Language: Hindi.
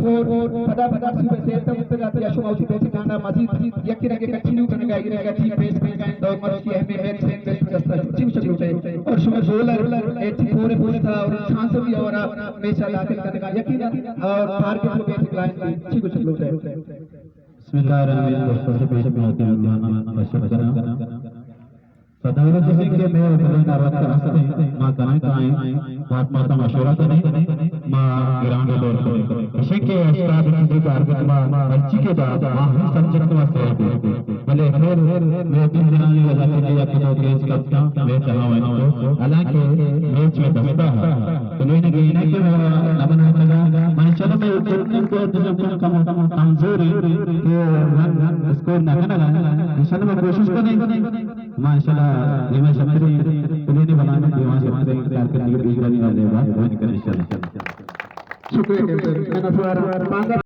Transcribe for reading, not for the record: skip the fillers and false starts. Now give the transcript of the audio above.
pada sudah saya tengah biasa mau sudah karena masih yakin aja continue करने का ये ठीक पेस पे तो मर्जी है मैं सेम पेस पे दस्ता चिम चल रहा है और सुबह बॉलर 84 पूरे था और चांस भी और मैच दाखिल करने का यकीन और टारगेट को बेसिक लाइन पे ठीक चल रहा है बिस्मिल्लाहिर्रहमानिर्रहीम सदारत सिंह के मैं बदन आवाज कर सकते मां कनाई कनाई बात माता मशवरा करें मां ग्राउंड दौर करें इसे के स्टाफ की टारगेट मां अर्ची के बाद मां संजत वास्ते भले फिर मैं दिन दिनानी वजह से या तो मैच करता मैं चाहा मैं तो हालांकि मैच में दस्ता है तो मैंने कहना कि नमन लगा मैं चलो मैं इनको जब कम कमजोर है कि रन स्कोर ना करना इंशाल्लाह मैं कोशिश करेंगे माशाल्लाह दिमाग शक्ति पुलिस बनाने दिमाग शक्ति कारकर लिए बीच वाली ना देगा वो निकल इंशाल्लाह शुक्रिया कैप्टन